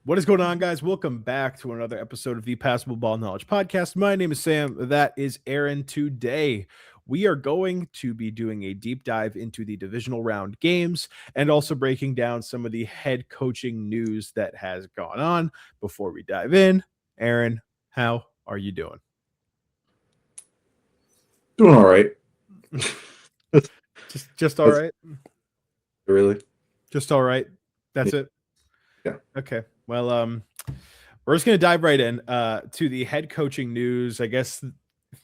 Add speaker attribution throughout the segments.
Speaker 1: What is going on, guys? Welcome back to another episode of the Passable Ball Knowledge Podcast. My name is Sam. That is Aaron. Today, we are going to be doing a deep dive into the divisional round games and also breaking down some of the head coaching news that has gone on. Before we dive in, Aaron, how are you doing?
Speaker 2: Doing all right.
Speaker 1: Just all right?
Speaker 2: Really?
Speaker 1: Just all right. That's it.
Speaker 2: Yeah.
Speaker 1: Okay. Well, we're just gonna dive right in to the head coaching news. I guess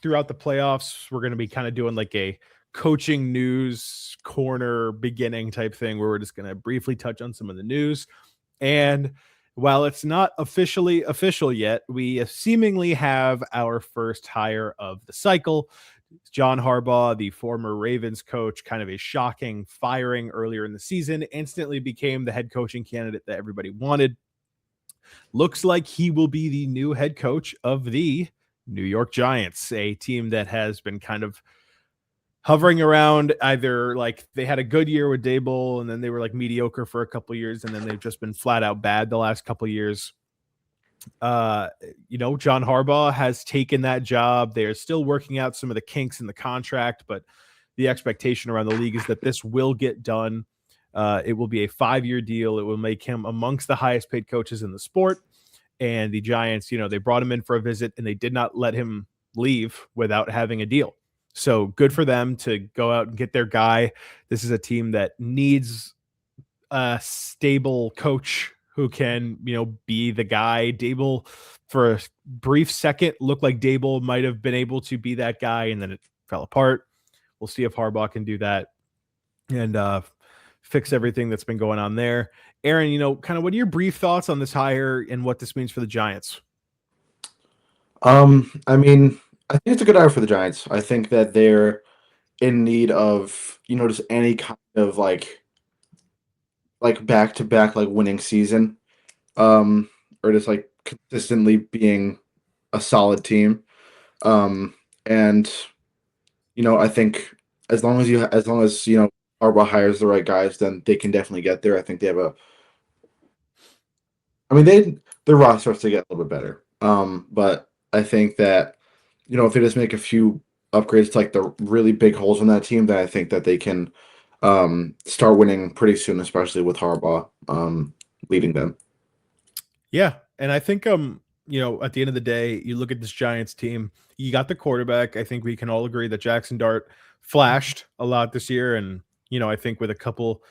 Speaker 1: throughout the playoffs, we're gonna be kind of doing like a coaching news corner beginning type thing where we're just gonna briefly touch on some of the news. And while it's not officially official yet, we seemingly have our first hire of the cycle. John Harbaugh, the former Ravens coach, kind of a shocking firing earlier in the season, instantly became the head coaching candidate that everybody wanted. Looks like he will be the new head coach of the New York Giants, a team that has been kind of hovering around. Either like they had a good year with Dable and then they were like mediocre for a couple years, and then they've just been flat out bad the last couple years. John Harbaugh has taken that job. They're still working out some of the kinks in the contract, but the expectation around the league is that this will get done. It will be a 5-year deal. It will make him amongst the highest paid coaches in the sport. And the Giants, they brought him in for a visit and they did not let him leave without having a deal. So good for them to go out and get their guy. This is a team that needs a stable coach who can, be the guy. Dable, for a brief second, looked like Dable might have been able to be that guy, and then it fell apart. We'll see if Harbaugh can do that and fix everything that's been going on there. Aaron, kind of what are your brief thoughts on this hire and what this means for the Giants?
Speaker 2: I mean, I think it's a good hire for the Giants. I think that they're in need of, just any kind of like back-to-back like winning season. Or just like consistently being a solid team. And I think as long as Harbaugh hires the right guys, then they can definitely get there. I think they have their roster has to get a little bit better. But I think that, if they just make a few upgrades to like the really big holes in that team, then I think that they can start winning pretty soon, especially with Harbaugh leading them.
Speaker 1: Yeah, and I think at the end of the day, you look at this Giants team, you got the quarterback. I think we can all agree that Jackson Dart flashed a lot this year, and I think with a couple,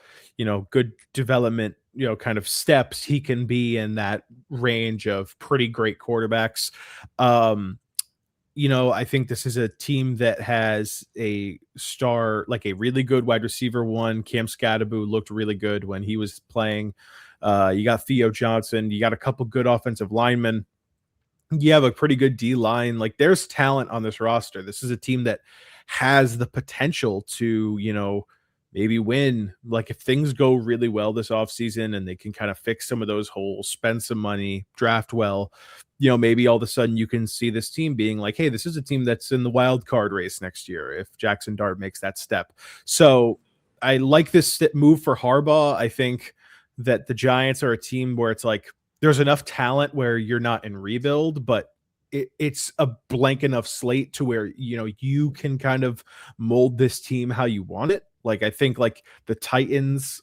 Speaker 1: good development, kind of steps, he can be in that range of pretty great quarterbacks. I think this is a team that has a star, like a really good wide receiver one. Cam Scadaboo looked really good when he was playing. You got Theo Johnson. You got a couple good offensive linemen. You have a pretty good D line. Like there's talent on this roster. This is a team that has the potential to, maybe win. Like if things go really well this offseason and they can kind of fix some of those holes, spend some money, draft well, maybe all of a sudden you can see this team being like, hey, this is a team that's in the wild card race next year if Jackson Dart makes that step. So I like this move for Harbaugh. I think that the Giants are a team where it's like there's enough talent where you're not in rebuild, but it's a blank enough slate to where you can kind of mold this team how you want it. Like I think like the Titans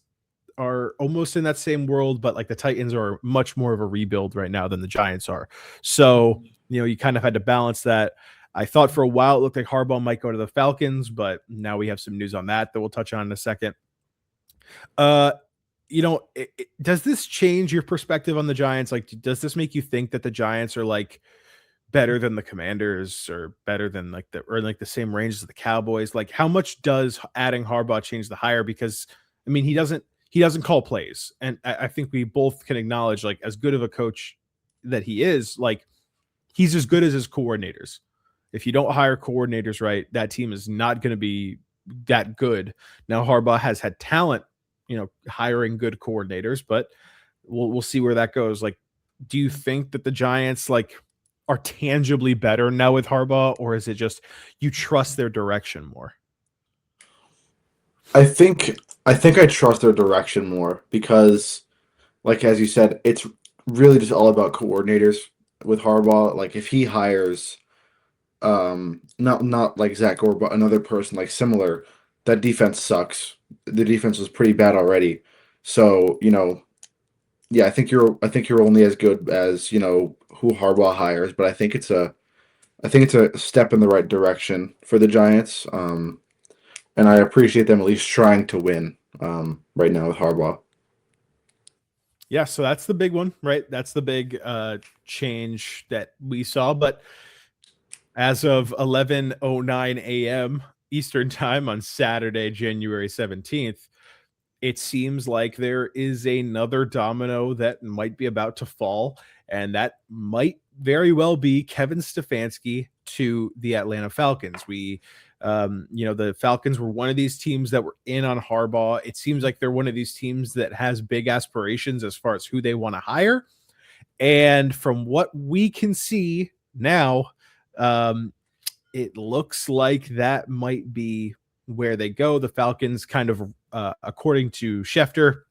Speaker 1: are almost in that same world, but like the Titans are much more of a rebuild right now than the Giants are. So you kind of had to balance that. I thought for a while it looked like Harbaugh might go to the Falcons, but now we have some news on that we'll touch on in a second. Does this change your perspective on the Giants? Like, does this make you think that the Giants are like better than the Commanders or better than the same range as the Cowboys? Like, how much does adding Harbaugh change the hire? Because I mean, he doesn't call plays, and I think we both can acknowledge, like, as good of a coach that he is, like, he's as good as his coordinators. If you don't hire coordinators right, that team is not going to be that good. Now, Harbaugh has had talent, hiring good coordinators, but we'll see where that goes. Like, do you think that the Giants are tangibly better now with Harbaugh, or is it just you trust their direction more?
Speaker 2: I think I trust their direction more because, like as you said, it's really just all about coordinators with Harbaugh. Like if he hires not like Zach Gore, but another person like similar, that defense sucks. The defense was pretty bad already. So, yeah, I think you're only as good as, who Harbaugh hires, but I think it's a step in the right direction for the Giants. And I appreciate them at least trying to win right now with Harbaugh.
Speaker 1: Yeah, so that's the big one, right? That's the big change that we saw. But as of 11:09 a.m. Eastern time on Saturday, January 17th, it seems like there is another domino that might be about to fall, and that might very well be Kevin Stefanski to the Atlanta Falcons. The Falcons were one of these teams that were in on Harbaugh. It seems like they're one of these teams that has big aspirations as far as who they want to hire. And from what we can see now, um, it looks like that might be where they go. The Falcons kind of, according to Schefter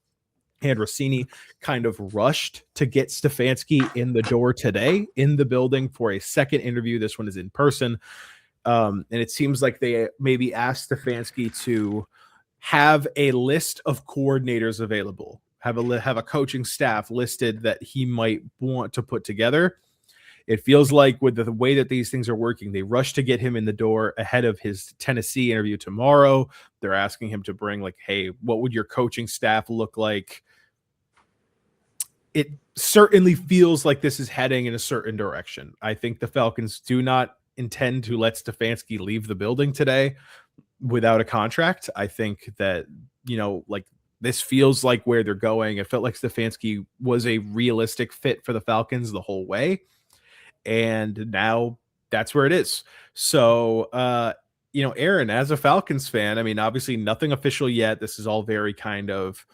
Speaker 1: and Rossini, kind of rushed to get Stefanski in the door today in the building for a second interview. This one is in person. And it seems like they maybe asked Stefanski to have a list of coordinators available, have a coaching staff listed that he might want to put together. It feels like with the way that these things are working, they rush to get him in the door ahead of his Tennessee interview tomorrow. They're asking him to bring like, hey, what would your coaching staff look like? It certainly feels like this is heading in a certain direction. I think the Falcons do not intend to let Stefanski leave the building today without a contract. I think that, like this feels like where they're going. It felt like Stefanski was a realistic fit for the Falcons the whole way. And now that's where it is. So, Aaron, as a Falcons fan, I mean, obviously nothing official yet. This is all very kind of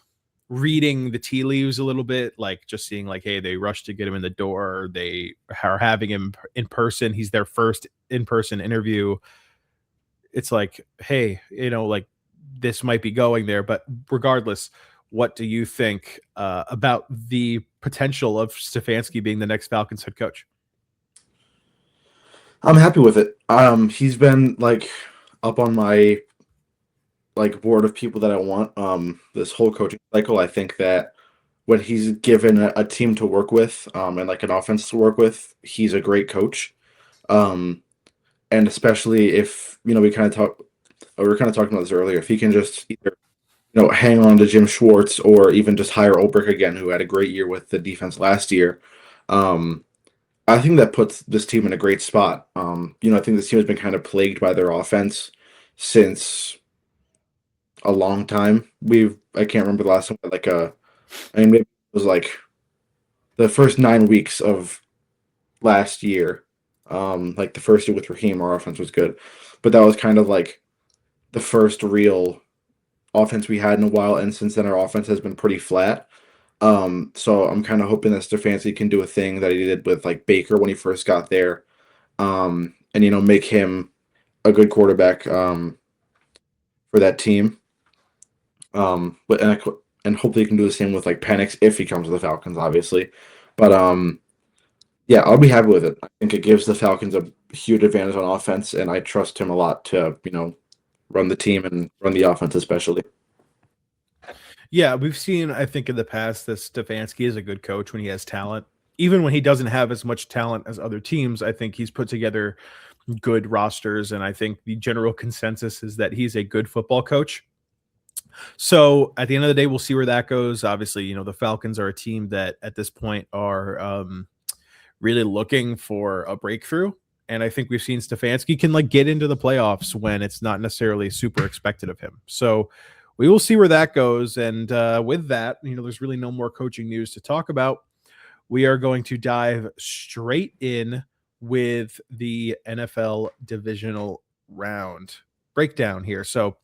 Speaker 1: reading the tea leaves a little bit, like just seeing like, hey, they rushed to get him in the door. They are having him in person. He's their first in-person interview. It's like, hey, like this might be going there. But regardless, what do you think about the potential of Stefanski being the next Falcons head coach?
Speaker 2: I'm happy with it. He's been like up on my like board of people that I want. This whole coaching cycle, I think that when he's given a team to work with, and like an offense to work with, he's a great coach. Um, and especially if we were kind of talking about this earlier. If he can just either hang on to Jim Schwartz or even just hire Ulbrich again, who had a great year with the defense last year. Um, I think that puts this team in a great spot. I think this team has been kind of plagued by their offense since a long time. I can't remember the last time I mean maybe it was like the first 9 weeks of last year. Like the first year with Raheem, our offense was good. But that was kind of like the first real offense we had in a while, and since then our offense has been pretty flat. So I'm kind of hoping that Stefanski can do a thing that he did with like Baker when he first got there, and make him a good quarterback for that team. And hopefully he can do the same with like Penix if he comes to the Falcons, obviously. But yeah, I'll be happy with it. I think it gives the Falcons a huge advantage on offense, and I trust him a lot to run the team and run the offense especially.
Speaker 1: Yeah, we've seen, I think, in the past that Stefanski is a good coach when he has talent. Even when he doesn't have as much talent as other teams, I think he's put together good rosters. And I think the general consensus is that he's a good football coach. So at the end of the day, we'll see where that goes. Obviously, the Falcons are a team that at this point are really looking for a breakthrough. And I think we've seen Stefanski can like get into the playoffs when it's not necessarily super expected of him. So we will see where that goes. And with that, there's really no more coaching news to talk about. We are going to dive straight in with the NFL divisional round breakdown here. So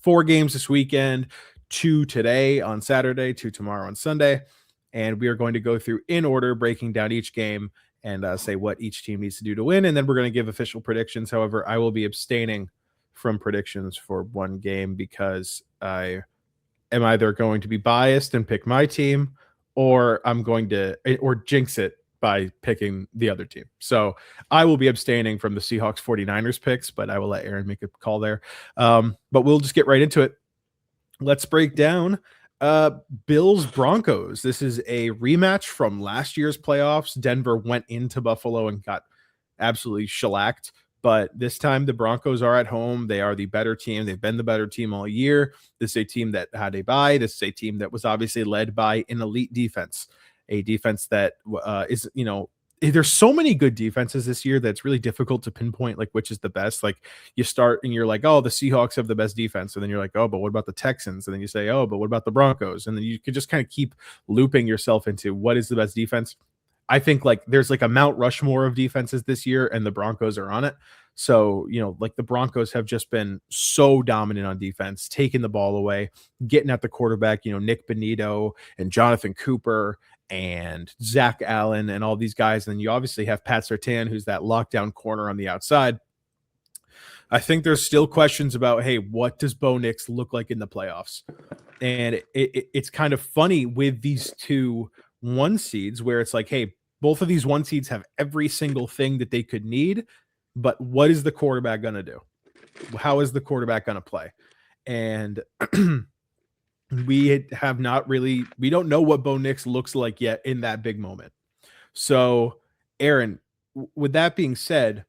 Speaker 1: 4 games this weekend, 2 today on Saturday, 2 tomorrow on Sunday. And we are going to go through in order, breaking down each game and say what each team needs to do to win. And then we're going to give official predictions. However, I will be abstaining from predictions for one game because I am either going to be biased and pick my team, or I'm going to or jinx it by picking the other team. So I will be abstaining from the Seahawks 49ers picks, but I will let Aaron make a call there. But we'll just get right into it. Let's break down Bills Broncos. This is a rematch from last year's playoffs. Denver went into Buffalo and got absolutely shellacked. But this time the Broncos are at home. They are the better team. They've been the better team all year. This is a team that had a bye. This is a team that was obviously led by an elite defense, a defense that is, there's so many good defenses this year that's really difficult to pinpoint like which is the best. Like you start and you're like, oh, the Seahawks have the best defense. And then you're like, oh, but what about the Texans? And then you say, oh, but what about the Broncos? And then you could just kind of keep looping yourself into what is the best defense. I think like there's like a Mount Rushmore of defenses this year, and the Broncos are on it. So, like the Broncos have just been so dominant on defense, taking the ball away, getting at the quarterback, Nick Bonito and Jonathan Cooper and Zach Allen and all these guys. And then you obviously have Pat Surtain, who's that lockdown corner on the outside. I think there's still questions about, hey, what does Bo Nix look like in the playoffs? And it's kind of funny with these two 1 seeds where it's like, hey, both of these 1 seeds have every single thing that they could need, but what is the quarterback going to do? How is the quarterback going to play? And we don't know what Bo Nix looks like yet in that big moment. So, Aaron, with that being said,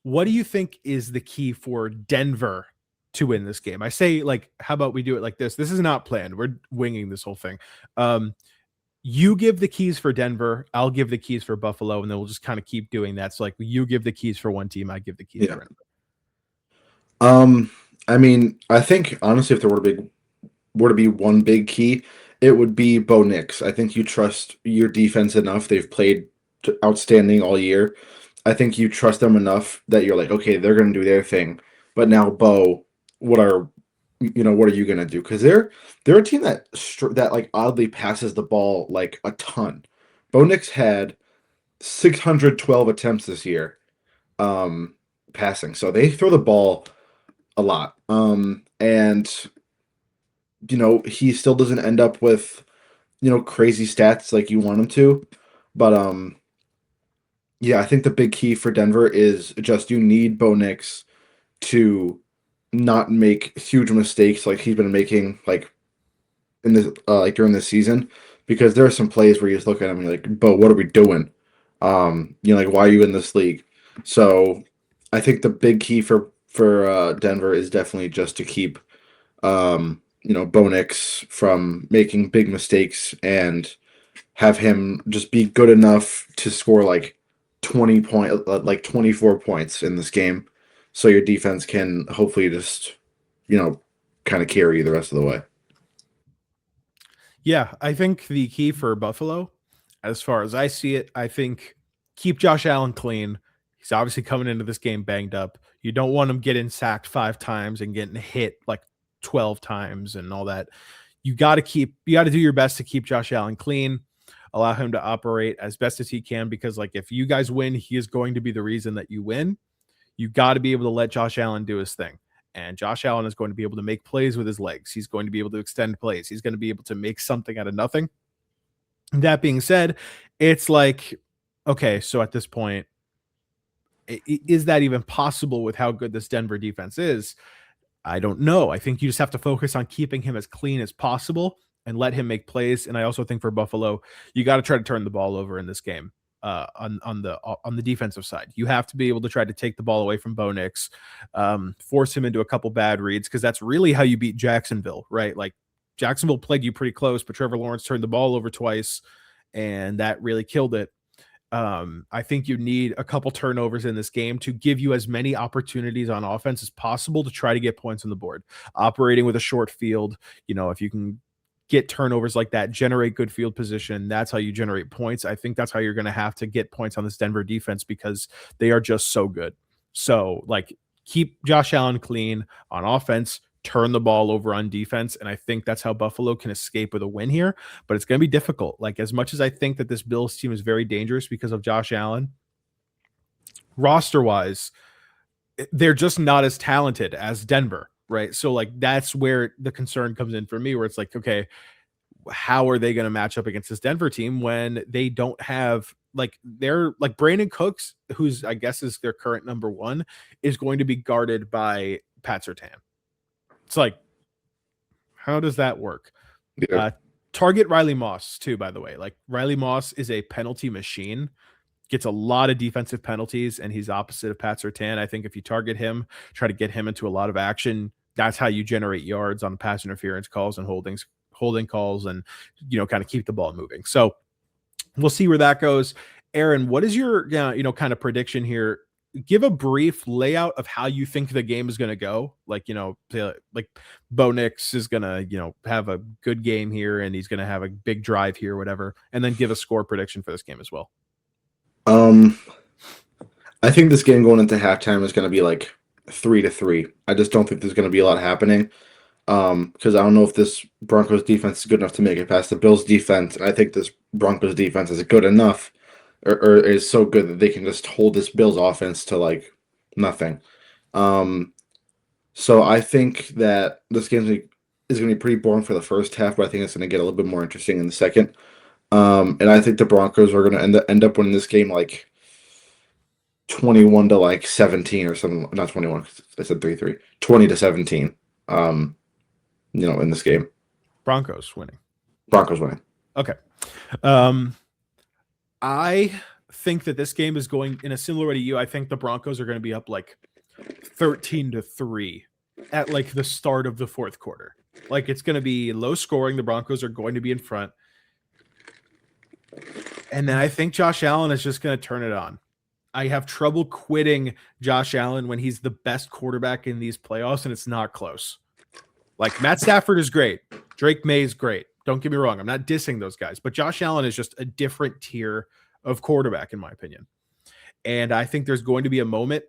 Speaker 1: what do you think is the key for Denver to win this game? I say, like, how about we do it like this? This is not planned. We're winging this whole thing. You give the keys for Denver, I'll give the keys for Buffalo, and then we'll just kind of keep doing that. So like you give the keys for one team, I give the keys for
Speaker 2: Denver. I mean, I think honestly, if there were to be one big key, it would be Bo Nix. I think you trust your defense enough. They've played outstanding all year. I think you trust them enough that you're like, okay, they're going to do their thing. But now, Bo, what are you going to do? Because they're a team that like oddly passes the ball like a ton. Bo Nix had 612 attempts this year passing. So they throw the ball a lot. And he still doesn't end up with crazy stats like you want him to. But yeah, I think the big key for Denver is just you need Bo Nix to not make huge mistakes like he's been making like in this like during this season, because there are some plays where you just look at him and you're like, Bo, what are we doing? Like, why are you in this league? So I think the big key for Denver is definitely just to keep Bo Nix from making big mistakes and have him just be good enough to score like 24 points in this game, so your defense can hopefully just kind of carry you the rest of the way.
Speaker 1: Yeah, I think the key for Buffalo, as far as I see it, I think keep Josh Allen clean. He's obviously coming into this game banged up. You don't want him getting sacked 5 times and getting hit like 12 times and all that. You got to do your best to keep Josh Allen clean, allow him to operate as best as he can, because like if you guys win, he is going to be the reason that you win. You got to be able to let Josh Allen do his thing. And Josh Allen is going to be able to make plays with his legs. He's going to be able to extend plays. He's going to be able to make something out of nothing. That being said, it's like, okay, so at this point, is that even possible with how good this Denver defense is? I don't know. I think you just have to focus on keeping him as clean as possible and let him make plays. And I also think for Buffalo, you got to try to turn the ball over in this game. On the defensive side, you have to be able to try to take the ball away from Bo Nix, force him into a couple bad reads, because that's really how you beat Jacksonville, right? Like Jacksonville played you pretty close, but Trevor Lawrence turned the ball over twice, and that really killed it. I think you need a couple turnovers in this game to give you as many opportunities on offense as possible to try to get points on the board. Operating with a short field, if you can get turnovers like that, generate good field position, that's how you generate points. I think that's how you're going to have to get points on this Denver defense, because they are just so good. So like keep Josh Allen clean on offense, turn the ball over on defense. And I think that's how Buffalo can escape with a win here, but it's going to be difficult. Like as much as I think that this Bills team is very dangerous because of Josh Allen, roster wise, they're just not as talented as Denver. Right. So like that's where the concern comes in for me, where it's like, okay, how are they going to match up against this Denver team when they don't have they're like Brandon Cooks, who's I guess is their current number one, is going to be guarded by Pat Surtain. It's like, how does that work?
Speaker 2: Yeah.
Speaker 1: Target Riley Moss too, by the way. Like Riley Moss is a penalty machine, gets a lot of defensive penalties, and he's opposite of Pat Surtain. I think if you target him, try to get him into a lot of action, that's how you generate yards on pass interference calls and holding calls, and kind of keep the ball moving. So we'll see where that goes. Aaron, what is your kind of prediction here? Give a brief layout of how you think the game is going to go. Like Bo Nix is going to have a good game here, and he's going to have a big drive here, whatever, and then give a score prediction for this game as well.
Speaker 2: I think this game going into halftime is going to be like 3-3. I just don't think there's going to be a lot happening. Because I don't know if this Broncos defense is good enough to make it past the Bills defense. And I think this Broncos defense is good enough or is so good that they can just hold this Bills offense to like nothing. So I think that this game is going to be pretty boring for the first half, but I think it's going to get a little bit more interesting in the second. And I think the Broncos are going to end up winning this game like 21-17 or something. Not 21, I said 3-3. 20-17. In this game.
Speaker 1: Broncos winning.
Speaker 2: Okay.
Speaker 1: I think that this game is going in a similar way to you. I think the Broncos are going to be up like 13-3 at like the start of the fourth quarter. Like it's going to be low scoring. The Broncos are going to be in front. And then I think Josh Allen is just going to turn it on. I have trouble quitting Josh Allen when he's the best quarterback in these playoffs, and it's not close. Like Matt Stafford is great. Drake May is great. Don't get me wrong. I'm not dissing those guys, but Josh Allen is just a different tier of quarterback, in my opinion. And I think there's going to be a moment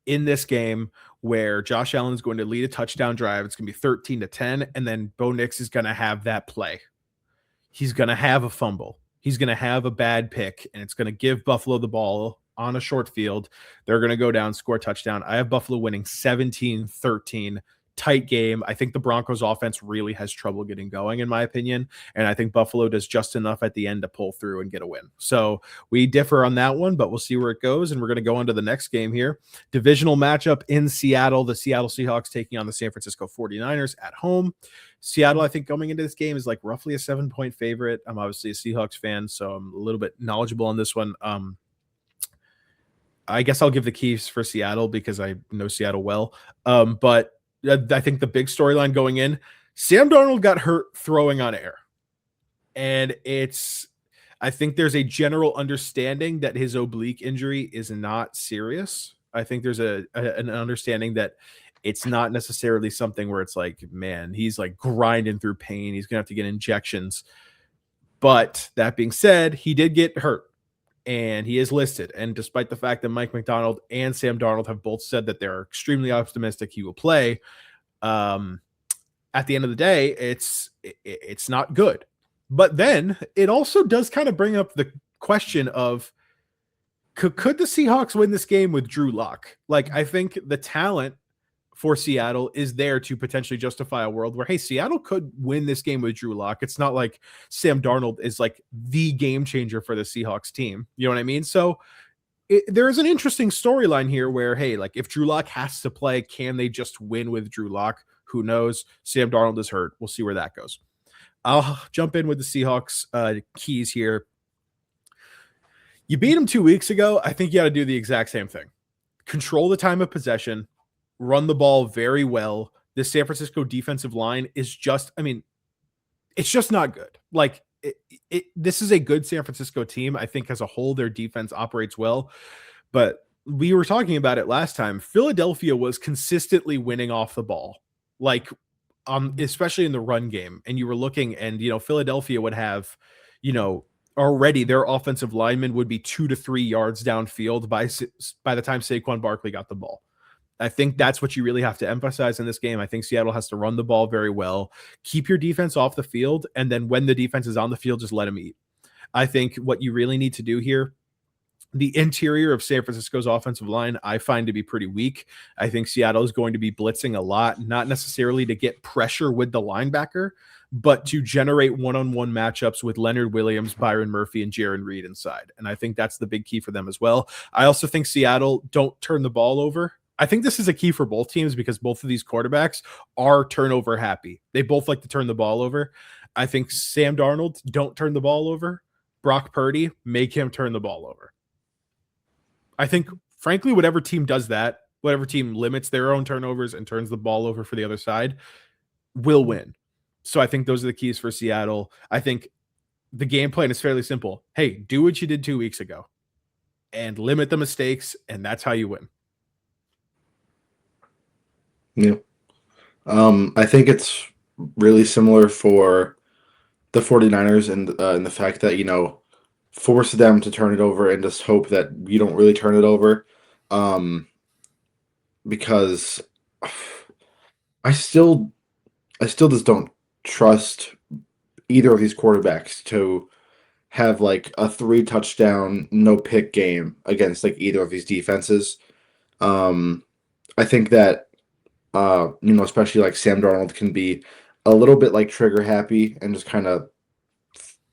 Speaker 1: in this game where Josh Allen is going to lead a touchdown drive. It's going to be 13-10. And then Bo Nix is going to have that play. He's going to have a fumble. He's going to have a bad pick, and it's going to give Buffalo the ball on a short field. They're going to go down, score a touchdown. I have Buffalo winning 17-13. Tight game. I think the Broncos offense really has trouble getting going, in my opinion. And I think Buffalo does just enough at the end to pull through and get a win. So we differ on that one, but we'll see where it goes. And we're going to go on to the next game here. Divisional matchup in Seattle. The Seattle Seahawks taking on the San Francisco 49ers at home. Seattle, I think going into this game is like roughly a 7-point favorite. I'm obviously a Seahawks fan, so I'm a little bit knowledgeable on this one. I guess I'll give the keys for Seattle because I know Seattle well. But I think the big storyline going in, Sam Darnold got hurt throwing on air. And I think there's a general understanding that his oblique injury is not serious. I think there's an understanding that it's not necessarily something where it's like, man, he's like grinding through pain. He's going to have to get injections. But that being said, he did get hurt. And he is listed. And despite the fact that Mike McDonald and Sam Darnold have both said that they're extremely optimistic he will play, at the end of the day, it's not good. But then it also does kind of bring up the question of could the Seahawks win this game with Drew Lock? Like, I think the talent for Seattle is there to potentially justify a world where, hey, Seattle could win this game with Drew Lock. It's not like Sam Darnold is like the game changer for the Seahawks team. You know what I mean? So there is an interesting storyline here where, hey, like if Drew Lock has to play, can they just win with Drew Lock? Who knows? Sam Darnold is hurt. We'll see where that goes. I'll jump in with the Seahawks keys here. You beat them 2 weeks ago. I think you got to do the exact same thing. Control the time of possession. Run the ball very well. The San Francisco defensive line is just, it's just not good. Like this is a good San Francisco team. I think as a whole, their defense operates well, but we were talking about it last time. Philadelphia was consistently winning off the ball, like, especially in the run game. And you were looking and, Philadelphia would have, already their offensive linemen would be 2 to 3 yards downfield by the time Saquon Barkley got the ball. I think that's what you really have to emphasize in this game. I think Seattle has to run the ball very well, keep your defense off the field, and then when the defense is on the field, just let them eat. I think what you really need to do here The interior of San Francisco's offensive line, I find to be pretty weak. I think Seattle is going to be blitzing a lot, not necessarily to get pressure with the linebacker, but to generate one-on-one matchups with Leonard Williams, Byron Murphy, and Jaron Reed inside. And I think that's the big key for them as well. I also think Seattle don't turn the ball over. I think this is a key for both teams because both of these quarterbacks are turnover happy. They both like to turn the ball over. I think Sam Darnold, don't turn the ball over. Brock Purdy, make him turn the ball over. I think, frankly, whatever team does that, whatever team limits their own turnovers and turns the ball over for the other side, will win. So I think those are the keys for Seattle. I think the game plan is fairly simple. Hey, do what you did 2 weeks ago and limit the mistakes, and that's how you win.
Speaker 2: Yeah. I think it's really similar for the 49ers and the fact that, force them to turn it over and just hope that you don't really turn it over. Because I still just don't trust either of these quarterbacks to have like a 3 touchdown, no pick game against like either of these defenses. I think that especially like Sam Darnold can be a little bit like trigger happy and just kind of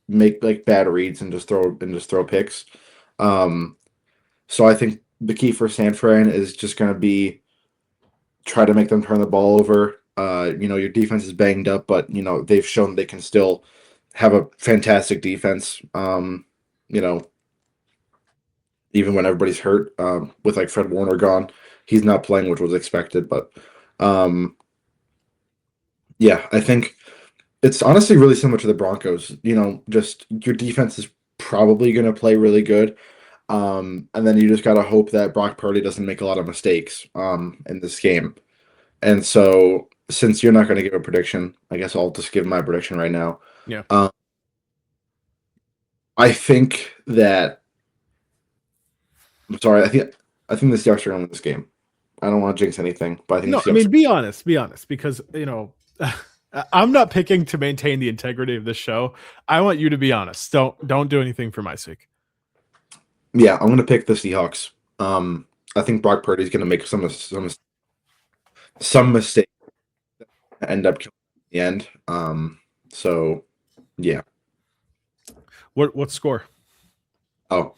Speaker 2: make like bad reads and just throw picks. So I think the key for San Fran is just going to be try to make them turn the ball over. Your defense is banged up, but they've shown they can still have a fantastic defense. Even when everybody's hurt, with like Fred Warner gone, he's not playing, which was expected. But yeah, I think it's honestly really similar to the Broncos. Just your defense is probably going to play really good. And then you just got to hope that Brock Purdy doesn't make a lot of mistakes in this game. And so, since you're not going to give a prediction, I guess I'll just give my prediction right now.
Speaker 1: Yeah.
Speaker 2: I think that. I'm sorry. I think the Seahawks are going to win this game. I don't want to jinx anything, but I think.
Speaker 1: No, I mean, be honest, because I'm not picking to maintain the integrity of this show. I want you to be honest. Don't do anything for my sake.
Speaker 2: Yeah, I'm going to pick the Seahawks. I think Brock Purdy is going to make some mistake that end up killing the end. So yeah.
Speaker 1: What score?
Speaker 2: Oh,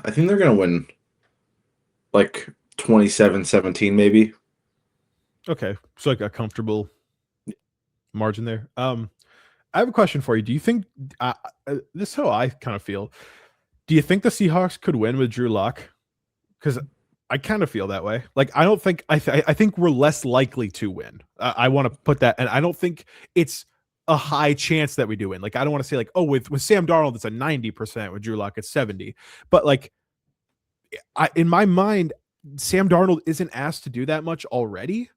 Speaker 2: I think they're going to win like 27-17 maybe.
Speaker 1: Okay. So like a comfortable margin there. I have a question for you. Do you think this is how I kind of feel? Do you think the Seahawks could win with Drew Lock? Because I kind of feel that way. Like, I don't think I think we're less likely to win. I want to put that, and I don't think it's a high chance that we do win. Like, I don't want to say like, oh, with Sam Darnold, it's a 90%. With Drew Lock, it's 70. But like, in my mind, Sam Darnold isn't asked to do that much already.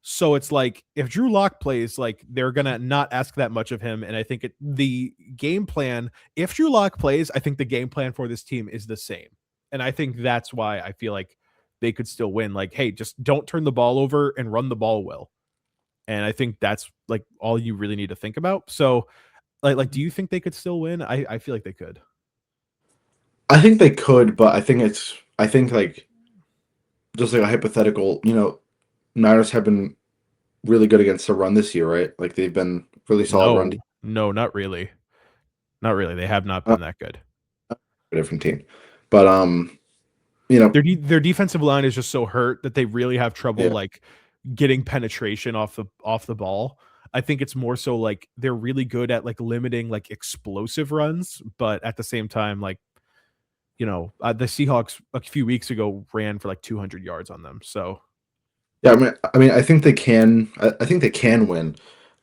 Speaker 1: So it's like if Drew Lock plays, like they're gonna not ask that much of him. And I think the game plan, if Drew Lock plays, I think the game plan for this team is the same. And I think that's why I feel like they could still win. Like, hey, just don't turn the ball over and run the ball well. And I think that's like all you really need to think about. So like do you think they could still win? I feel like they could.
Speaker 2: I think they could, but I think like just like a hypothetical, Niners have been really good against the run this year, right? Like they've been really solid run.
Speaker 1: No, not really. Not really. They have not been that good.
Speaker 2: A different team. But
Speaker 1: their defensive line is just so hurt that they really have trouble like getting penetration off the ball. I think it's more so like they're really good at like limiting like explosive runs, but at the same time, like the Seahawks a few weeks ago ran for like 200 yards on them. So
Speaker 2: yeah, I mean, I think they can. I think they can win.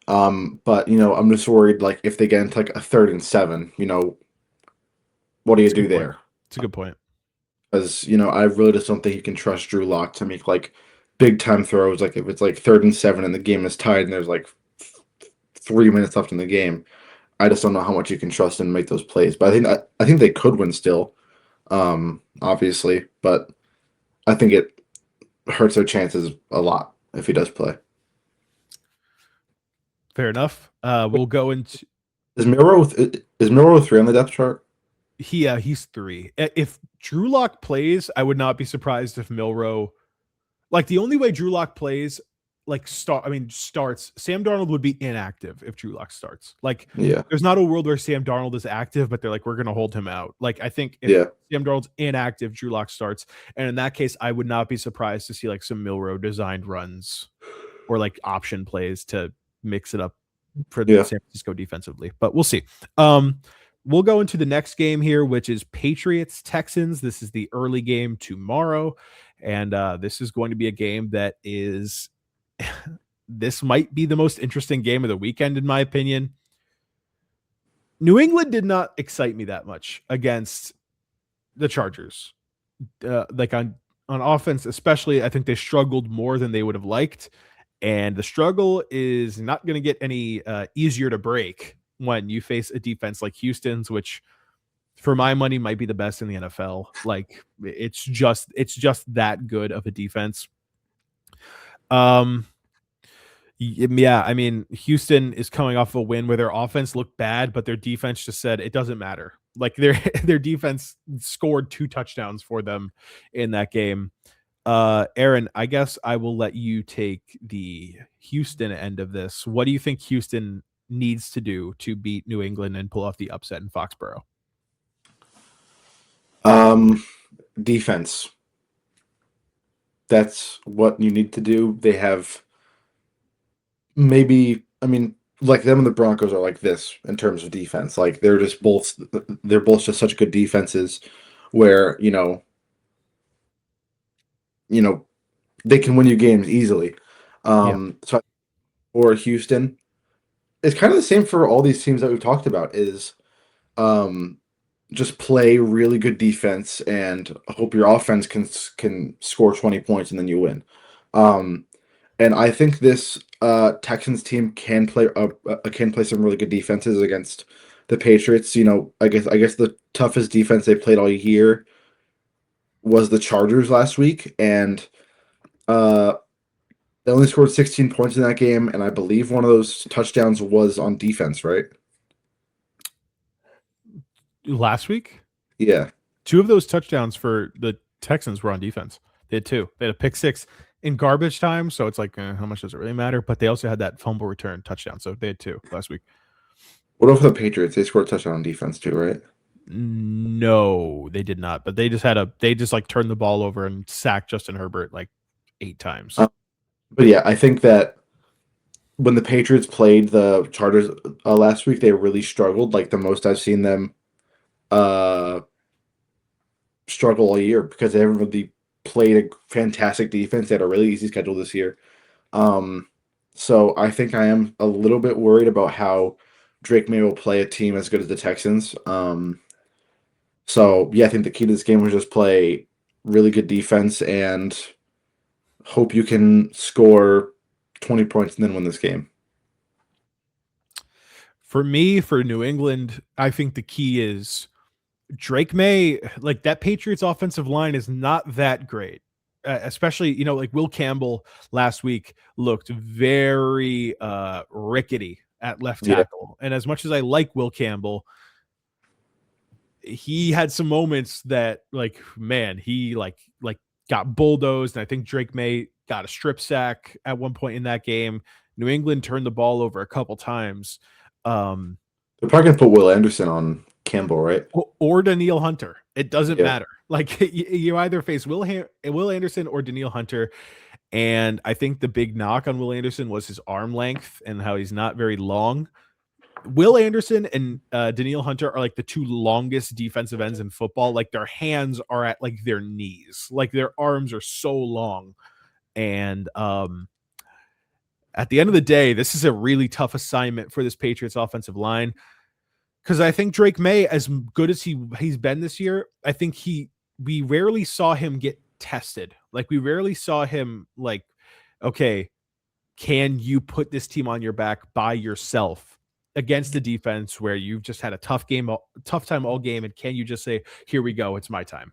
Speaker 2: But I'm just worried like if they get into like a 3rd and 7, what do you do there?
Speaker 1: It's a good point.
Speaker 2: Because I really just don't think you can trust Drew Lock to make like big time throws. Like if it's like 3rd and 7 and the game is tied and there's like 3 minutes left in the game, I just don't know how much you can trust him to make those plays. But I think they could win still, obviously. But I think it hurts their chances a lot if he does play.
Speaker 1: Fair enough. We'll go into
Speaker 2: is Milrow 3 on the depth chart?
Speaker 1: He's 3. If Drew Lock plays, I would not be surprised if Milroe, like the only way Drew Lock plays, starts, Sam Darnold would be inactive if Drew Lock starts. Like
Speaker 2: Yeah.
Speaker 1: there's not a world where Sam Darnold is active, but they're like, we're going to hold him out. Like I think if
Speaker 2: Yeah.
Speaker 1: Sam Darnold's inactive, Drew Lock starts. And in that case, I would not be surprised to see like some Milroe designed runs or like option plays to mix it up for
Speaker 2: Yeah.
Speaker 1: San Francisco defensively, but we'll see. We'll go into the next game here, which is Patriots Texans. This is the early game tomorrow, and this is going to be a game that is this might be the most interesting game of the weekend, in my opinion. New England did not excite me that much against the Chargers. Like on offense, especially, I think they struggled more than they would have liked. And the struggle is not going to get any easier to break when you face a defense like Houston's, which for my money might be the best in the NFL. Like it's just that good of a defense. Yeah, I mean, Houston is coming off a win where their offense looked bad, but their defense just said it doesn't matter. Like their defense scored 2 touchdowns for them in that game. Aaron, I guess I will let you take the Houston end of this. What do you think Houston needs to do to beat New England and pull off the upset in Foxborough?
Speaker 2: Defense. That's what you need to do. They have maybe, I mean, like them and the Broncos are like this in terms of defense. Like they're both just such good defenses where, they can win you games easily. So for Houston, it's kind of the same for all these teams that we've talked about is just play really good defense and hope your offense can score 20 points and then you win. And I think this Texans team can play some really good defenses against the Patriots. I guess the toughest defense they played all year was the Chargers last week, and they only scored 16 points in that game, and I believe one of those touchdowns was on defense, right?
Speaker 1: Last week?
Speaker 2: Yeah.
Speaker 1: 2 of those touchdowns for the Texans were on defense. They had 2. They had a pick 6 in garbage time, so it's like, how much does it really matter? But they also had that fumble return touchdown, so they had 2 last week.
Speaker 2: What about the Patriots? They scored a touchdown on defense too, right?
Speaker 1: No, they did not. But they just like turned the ball over and sacked Justin Herbert like 8 times.
Speaker 2: But yeah, I think that when the Patriots played the Chargers last week, they really struggled. Like the most I've seen them struggle all year because they haven't really played a fantastic defense. They had a really easy schedule this year. So I think I am a little bit worried about how Drake May will play a team as good as the Texans. So yeah, I think the key to this game was just play really good defense and hope you can score 20 points and then win this game.
Speaker 1: For me, for New England, I think the key is Drake May. Like that Patriots offensive line is not that great. Especially, like Will Campbell last week looked very rickety at left tackle. Yeah. And as much as I like Will Campbell, he had some moments that he got bulldozed. And I think Drake May got a strip sack at one point in that game. New England turned the ball over a couple times.
Speaker 2: They're probably going to put Will Anderson on Campbell, right?
Speaker 1: Or Danielle Hunter. It doesn't matter. Like you either face Will Anderson or Danielle Hunter. And I think the big knock on Will Anderson was his arm length and how he's not very long. Will Anderson and Danielle Hunter are like the 2 longest defensive ends in football. Like their hands are at like their knees. Like their arms are so long. And at the end of the day, this is a really tough assignment for this Patriots offensive line. Because I think Drake May, as good as he's been this year, I think we rarely saw him get tested. Like we rarely saw him like, okay, can you put this team on your back by yourself against the defense where you've just had a tough time all game, and can you just say, here we go, it's my time?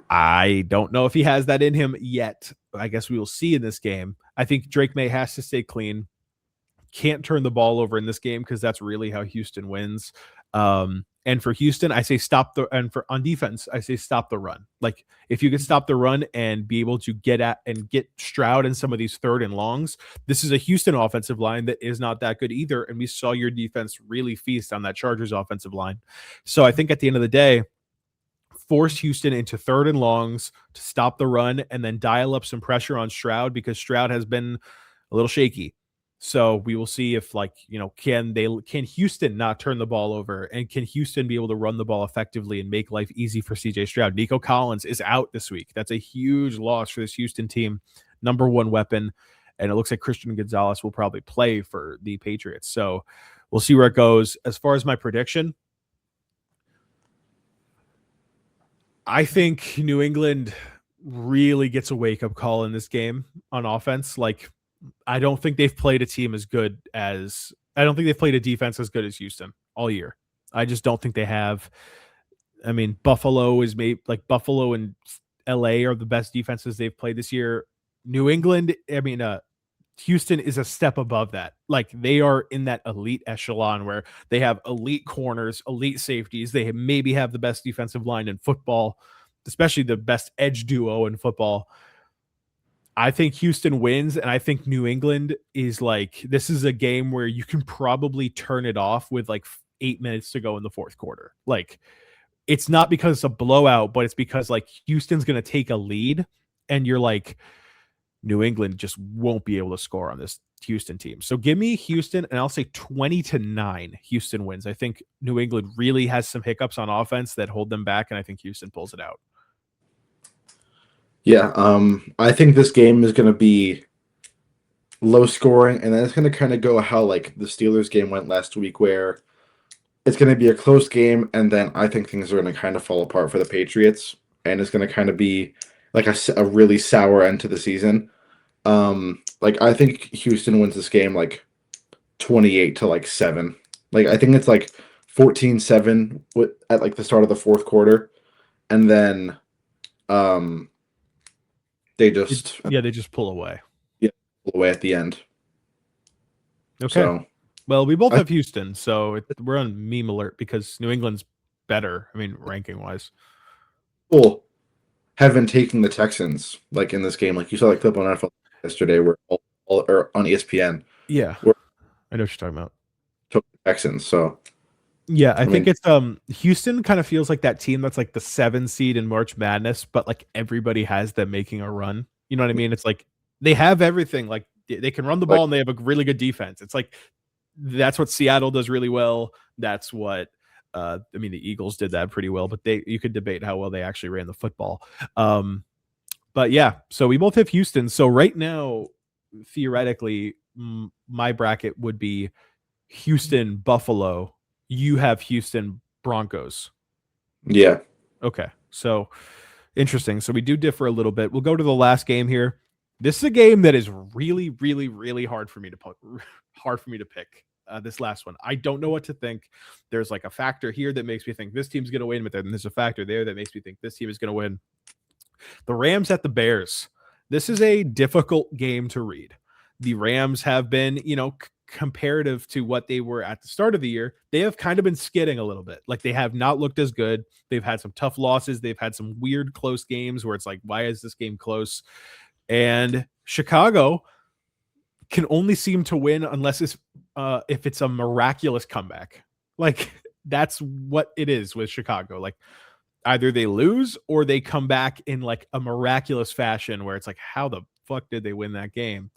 Speaker 1: I don't know if he has that in him yet. I guess we will see in this game. I think Drake May has to stay clean. Can't turn the ball over in this game because that's really how Houston wins. And And for Houston, I say on defense, I say stop the run. Like if you can stop the run and be able to get Stroud in some of these 3rd and longs, this is a Houston offensive line that is not that good either. And we saw your defense really feast on that Chargers offensive line. So I think at the end of the day, force Houston into 3rd and longs to stop the run and then dial up some pressure on Stroud, because Stroud has been a little shaky. So we will see if, can Houston not turn the ball over, and can Houston be able to run the ball effectively and make life easy for CJ Stroud? Nico Collins is out this week. That's a huge loss for this Houston team. Number 1 weapon. And it looks like Christian Gonzalez will probably play for the Patriots. So we'll see where it goes. As far as my prediction, I think New England really gets a wake-up call in this game on offense. I don't think they've played a defense as good as Houston all year. I just don't think they have. I mean, Buffalo and LA are the best defenses they've played this year. New England, Houston is a step above that. They are in that elite echelon where they have elite corners, elite safeties. They maybe have the best defensive line in football, especially the best edge duo in football. I think Houston wins, and I think New England is this is a game where you can probably turn it off with 8 minutes to go in the 4th quarter. It's not because it's a blowout, but it's because Houston's going to take a lead, and you're New England just won't be able to score on this Houston team. So give me Houston, and I'll say 20-9 Houston wins. I think New England really has some hiccups on offense that hold them back, and I think Houston pulls it out.
Speaker 2: Yeah, I think this game is going to be low scoring, and then it's going to kind of go how the Steelers game went last week, where it's going to be a close game, and then I think things are going to kind of fall apart for the Patriots, and it's going to kind of be a really sour end to the season. I think Houston wins this game 28-7. I think it's 14-7 at the start of the 4th quarter, and then they just
Speaker 1: pull away.
Speaker 2: Yeah, pull away at the end.
Speaker 1: Okay. So, well, we both have Houston, so we're on meme alert because New England's better. I mean, ranking wise.
Speaker 2: Cool. Have been taking the Texans in this game, you saw clip on NFL yesterday, where all or on ESPN.
Speaker 1: Yeah, I know what you're talking about.
Speaker 2: Took the Texans, so.
Speaker 1: Yeah, I think it's Houston kind of feels like that team that's the 7 seed in March Madness, but everybody has them making a run. You know what I mean? It's they have everything. They can run the ball and they have a really good defense. It's that's what Seattle does really well. That's what the Eagles did that pretty well, but you could debate how well they actually ran the football. But yeah, so we both have Houston. So right now, theoretically, my bracket would be Houston, Buffalo. You have Houston Broncos.
Speaker 2: Yeah.
Speaker 1: Okay. So interesting. So we do differ a little bit. We'll go to the last game here. This is a game that is really, really, really hard for me to pick. This last one. I don't know what to think. There's a factor here that makes me think this team's going to win, but then there's a factor there that makes me think this team is going to win. The Rams at the Bears. This is a difficult game to read. The Rams have been, comparative to what they were at the start of the year, they have kind of been skidding a little bit. They have not looked as good. They've had some tough losses. They've had some weird close games where it's why is this game close? And Chicago can only seem to win unless it's if it's a miraculous comeback. That's what it is with Chicago. Either they lose or they come back in a miraculous fashion where it's how the fuck did they win that game?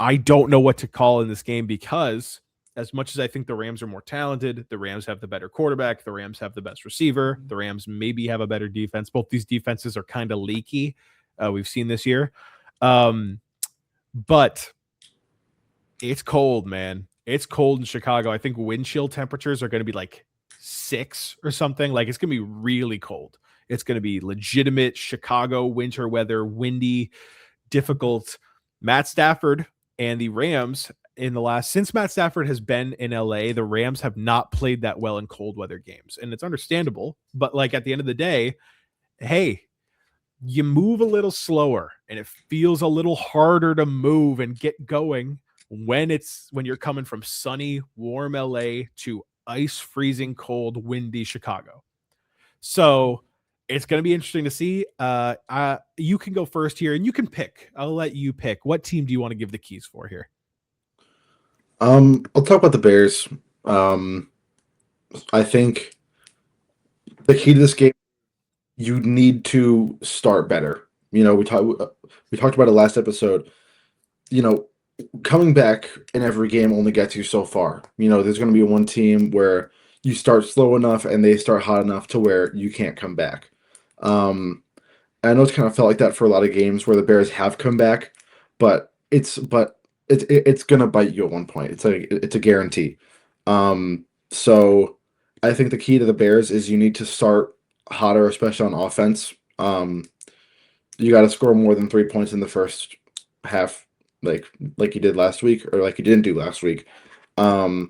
Speaker 1: I don't know what to call in this game because as much as I think the Rams are more talented, the Rams have the better quarterback, the Rams have the best receiver, the Rams maybe have a better defense. Both these defenses are kind of leaky. We've seen this year. But it's cold, man. It's cold in Chicago. I think wind chill temperatures are going to be 6 or something. It's going to be really cold. It's going to be legitimate Chicago winter weather, windy, difficult. Matt Stafford and the Rams since Matt Stafford has been in LA, the Rams have not played that well in cold weather games. And it's understandable, but at the end of the day, hey, you move a little slower and it feels a little harder to move and get going when you're coming from sunny, warm LA to ice freezing cold, windy Chicago. So it's going to be interesting to see. You can go first here, and you can pick. I'll let you pick. What team do you want to give the keys for here?
Speaker 2: I'll talk about the Bears. I think the key to this game, you need to start better. We talked about it last episode. Coming back in every game only gets you so far. There's going to be one team where you start slow enough and they start hot enough to where you can't come back. I know it's kind of felt like that for a lot of games where the Bears have come back, but it's gonna bite you at one point. It's a guarantee. So I think the key to the Bears is you need to start hotter, especially on offense. You got to score more than 3 points in the first half, like you did last week, or like you didn't do last week. So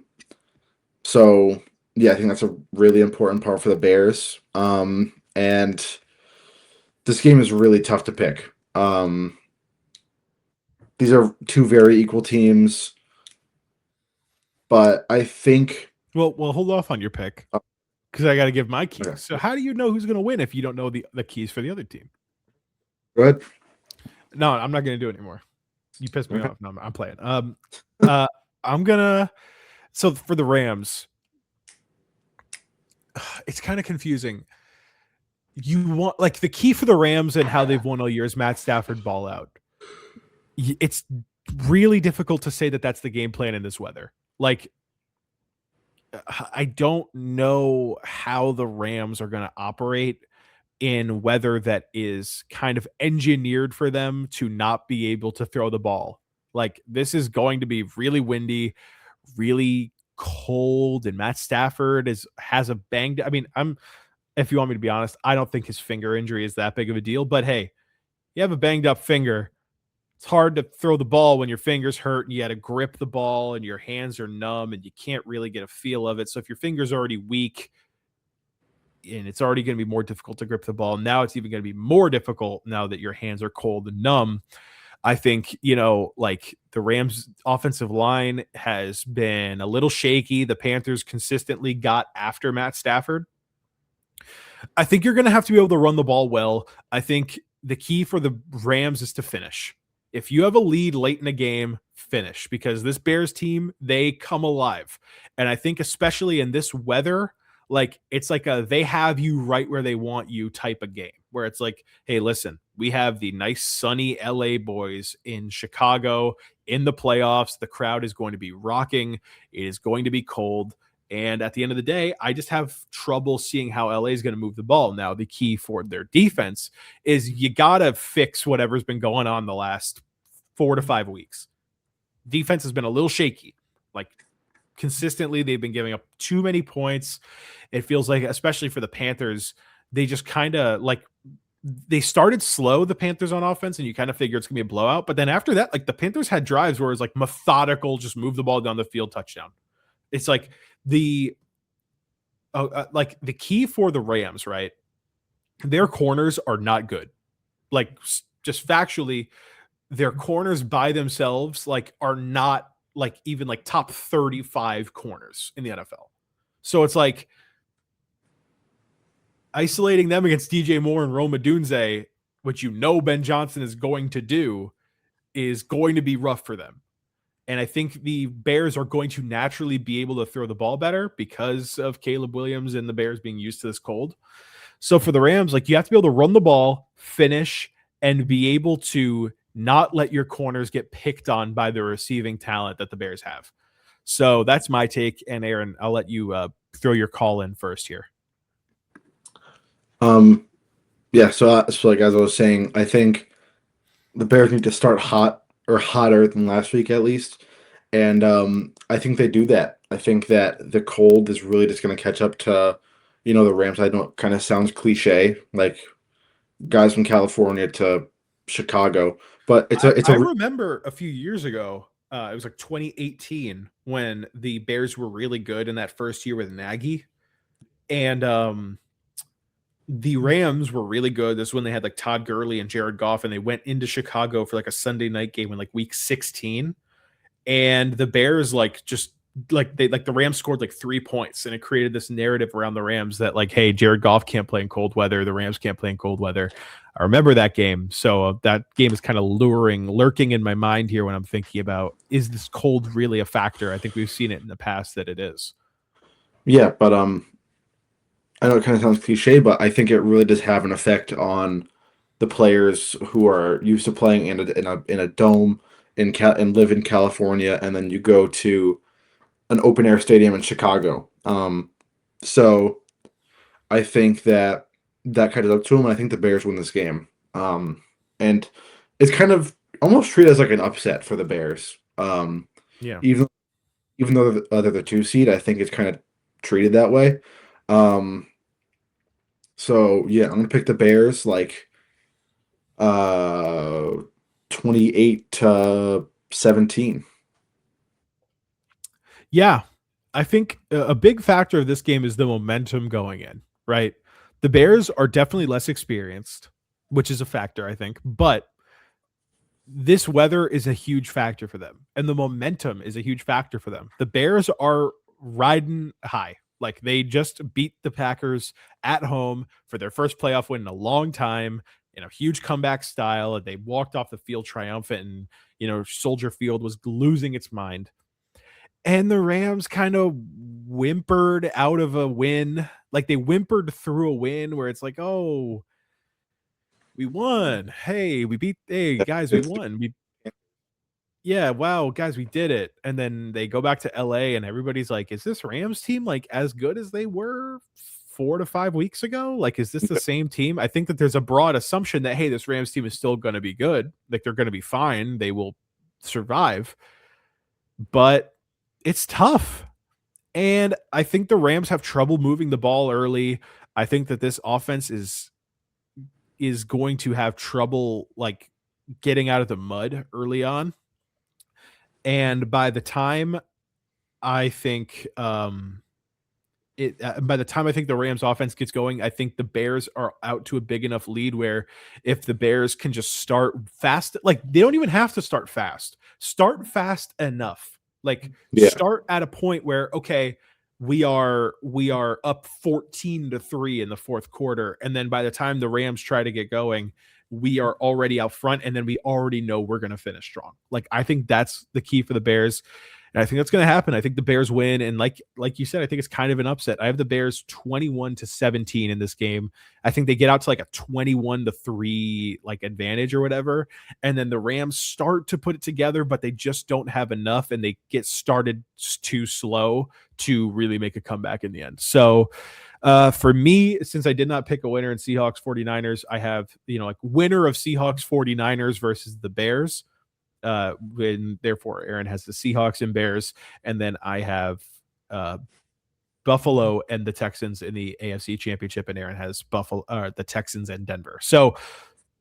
Speaker 2: yeah, I think that's a really important part for the Bears. And this game is really tough to pick. These are two very equal teams, but I think.
Speaker 1: Well, hold off on your pick because I got to give my keys.
Speaker 2: Okay.
Speaker 1: So how do you know who's going to win if you don't know the keys for the other team?
Speaker 2: Go ahead.
Speaker 1: No, I'm not going to do it anymore. You pissed me off. No, I'm playing. I'm gonna. So for the Rams, it's kind of confusing. You want the key for the Rams and how they've won all year is Matt Stafford ball out. It's really difficult to say that that's the game plan in this weather. I don't know how the Rams are going to operate in weather that is kind of engineered for them to not be able to throw the ball. This is going to be really windy, really cold, and Matt Stafford has a banged. I mean, if you want me to be honest, I don't think his finger injury is that big of a deal. But hey, you have a banged up finger. It's hard to throw the ball when your fingers hurt and you got to grip the ball and your hands are numb and you can't really get a feel of it. So if your finger's already weak and it's already going to be more difficult to grip the ball, now it's even going to be more difficult now that your hands are cold and numb. I think, the Rams offensive line has been a little shaky. The Panthers consistently got after Matt Stafford. I think you're going to have to be able to run the ball well. I think the key for the Rams is to finish. If you have a lead late in a game, finish, because this Bears team, they come alive. And I think especially in this weather, it's they have you right where they want you type of game, where it's hey, listen, we have the nice sunny LA boys in Chicago in the playoffs. The crowd is going to be rocking. It is going to be cold. And at the end of the day, I just have trouble seeing how LA is going to move the ball. Now, the key for their defense is you got to fix whatever's been going on the last 4 to 5 weeks. Defense has been a little shaky. Consistently, they've been giving up too many points. It feels like, especially for the Panthers, they just kind of they started slow, the Panthers on offense, and you kind of figure it's going to be a blowout. But then after that, the Panthers had drives where it was methodical, just move the ball down the field, touchdown. It's the key for the Rams, right? Their corners are not good. Just factually, their corners by themselves are not even top 35 corners in the NFL. So it's isolating them against DJ Moore and Rome Odunze, which Ben Johnson is going to do, is going to be rough for them. And I think the Bears are going to naturally be able to throw the ball better because of Caleb Williams and the Bears being used to this cold. So for the Rams, you have to be able to run the ball, finish, and be able to not let your corners get picked on by the receiving talent that the Bears have. So that's my take. And Aaron, I'll let you throw your call in first here.
Speaker 2: Yeah. So as I was saying, I think the Bears need to start hot or hotter than last week at least. And I think they do that. I think that the cold is really just going to catch up to, the Rams. I know it kind of sounds cliche, guys from California to Chicago, but I
Speaker 1: remember a few years ago, it was 2018 when the Bears were really good in that first year with Nagy, and the Rams were really good. This is when they had Todd Gurley and Jared Goff, and they went into Chicago for a Sunday night game in week 16, and the Bears just the Rams scored like 3 points, and it created this narrative around the Rams that like, hey, Jared Goff can't play in cold weather, the Rams can't play in cold weather. I remember that game, so that game is kind of lurking in my mind here when I'm thinking about, is this cold really a factor? I think we've seen it in the past that it is.
Speaker 2: Yeah, but I know it kind of sounds cliche, but I think it really does have an effect on the players who are used to playing in a dome and live in California, and then you go to an open air stadium in Chicago. So I think that kind of up to them. I think the Bears win this game. And it's kind of almost treated as like an upset for the Bears.
Speaker 1: Yeah.
Speaker 2: Even even though they're the 2 seed, I think it's kind of treated that way. Um, so yeah, I'm gonna pick the Bears like uh 28-17.
Speaker 1: Yeah. I think a big factor of this game is the momentum going in, right? The Bears are definitely less experienced, which is a factor, I think, but this weather is a huge factor for them, and the momentum is a huge factor for them. The Bears are riding high. Like, they just beat the Packers at home for their first playoff win in a long time in a huge comeback style. And they walked off the field triumphant, and Soldier Field was losing its mind. And the Rams kind of whimpered out of a win. Like, they whimpered through a win where it's like, oh, we won. Hey, guys, we
Speaker 2: It's
Speaker 1: won. Yeah, wow, guys, we did it. And then they go back to LA, and everybody's like, is this Rams team like as good as they were 4 to 5 weeks ago? Like, is this the same team? I think that there's a broad assumption that, hey, this Rams team is still going to be good. Like, they're going to be fine. They will survive. But it's tough. And I think the Rams have trouble moving the ball early. I think that this offense is going to have trouble like getting out of the mud early on. And by the time I think by the time I think the Rams offense gets going, I think the Bears are out to a big enough lead where if the Bears can just start fast, like they don't even have to start fast enough. Like,
Speaker 2: yeah.
Speaker 1: start at a point where, okay, we are up 14-3 in the fourth quarter, and then by the time the Rams try to get going, we are already out front, and then we already know we're going to finish strong. Like, I think that's the key for the Bears. And I think that's going to happen. I think the Bears win. And like you said, I think it's kind of an upset. I have the Bears 21-17 in this game. I think they get out to like a 21-3 like advantage or whatever. And then the Rams start to put it together, but they just don't have enough, and they get started too slow to really make a comeback in the end. So for me, since I did not pick a winner in Seahawks 49ers, I have, like winner of Seahawks 49ers versus the Bears. When therefore Aaron has the Seahawks and Bears, and then I have Buffalo and the Texans in the AFC Championship, and Aaron has the Texans and Denver. So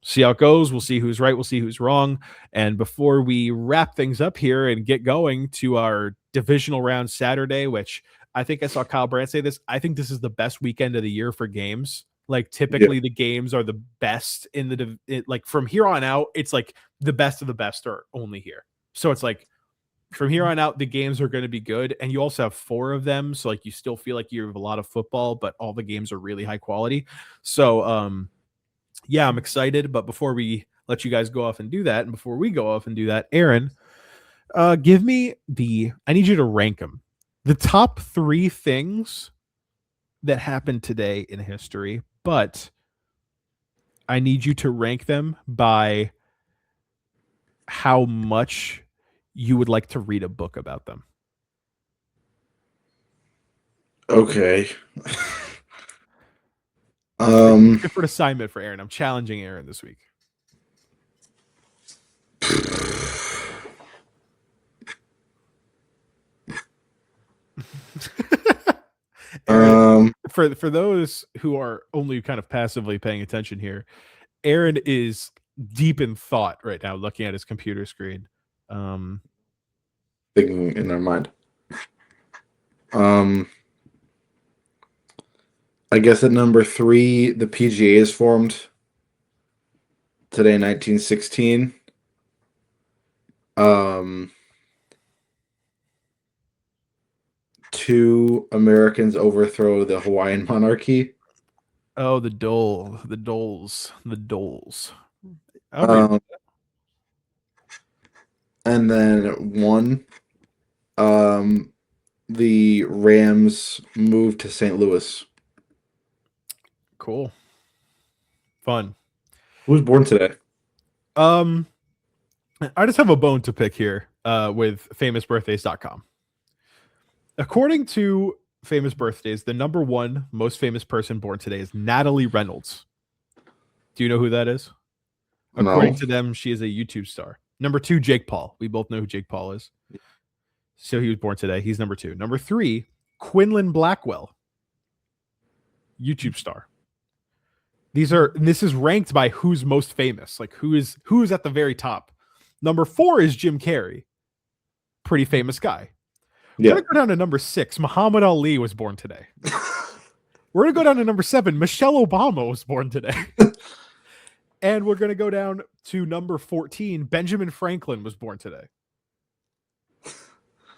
Speaker 1: see how it goes. We'll see who's right. We'll see who's wrong. And before we wrap things up here and get going to our divisional round Saturday, which I think I saw Kyle Brandt say this, I think this is the best weekend of the year for games. Like, typically the games are the best in like from here on out, it's like the best of the best are only here. So it's like from here on out, the games are going to be good. And you also have 4 of them. So like, you still feel like you have a lot of football, but all the games are really high quality. So, yeah, I'm excited. But before we let you guys go off and do that, and before we go off and do that, Aaron, I need you to rank them. The top 3 things that happened today in history, but I need you to rank them by how much you would like to read a book about them.
Speaker 2: Okay.
Speaker 1: Different assignment for Aaron. I'm challenging Aaron this week. Aaron, for those who are only kind of passively paying attention here, Aaron is deep in thought right now, looking at his computer screen.
Speaker 2: Thinking in their mind. I guess at number 3, the PGA is formed today in 1916. two Americans overthrow the Hawaiian monarchy.
Speaker 1: Oh, the doles. I'll read
Speaker 2: Um, and then one, the Rams moved to St. Louis.
Speaker 1: Cool. Fun.
Speaker 2: Who was born today?
Speaker 1: I just have a bone to pick here with famousbirthdays.com. According to famous birthdays, the number one most famous person born today is Natalie Reynolds. Do you know who that is? According to them, she is a YouTube star. Number two, Jake Paul. We both know who Jake Paul is. So he was born today. He's number two. Number three, Quinlan Blackwell, YouTube star. This is ranked by who's most famous, like who is at the very top. Number four is Jim Carrey, pretty famous guy.
Speaker 2: Yeah.
Speaker 1: We're gonna go down to number six. Muhammad Ali was born today. We're gonna go down to number seven. Michelle Obama was born today. And we're gonna go down to number 14. Benjamin Franklin was born today.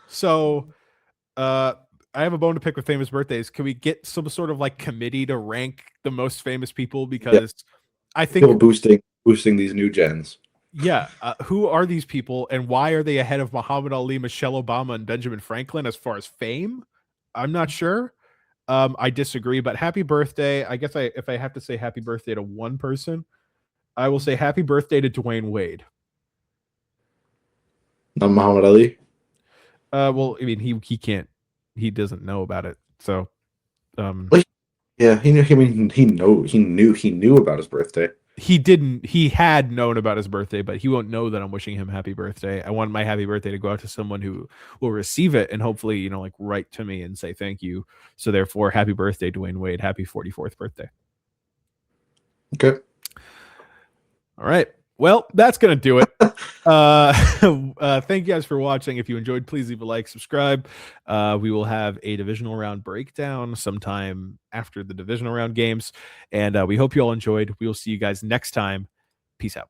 Speaker 1: So I have a bone to pick with famous birthdays. Can we get some sort of like committee to rank the most famous people? Because I think
Speaker 2: people boosting these new gens.
Speaker 1: Yeah. Who are these people and why are they ahead of Muhammad Ali, Michelle Obama, and Benjamin Franklin as far as fame? I'm not sure. I disagree, but happy birthday. I guess if I have to say happy birthday to one person, I will say happy birthday to Dwayne Wade.
Speaker 2: Not Muhammad Ali.
Speaker 1: Well, I mean, he doesn't know about it. So,
Speaker 2: yeah, he knew. I mean, he knew about his birthday.
Speaker 1: He had known about his birthday, but he won't know that I'm wishing him happy birthday. I want my happy birthday to go out to someone who will receive it and hopefully, like write to me and say thank you. So therefore, happy birthday, Dwayne Wade. Happy 44th birthday.
Speaker 2: Okay.
Speaker 1: All right. Well, that's going to do it. Thank you guys for watching. If you enjoyed, please leave a like, subscribe. We will have a divisional round breakdown sometime after the divisional round games. And we hope you all enjoyed. We will see you guys next time. Peace out.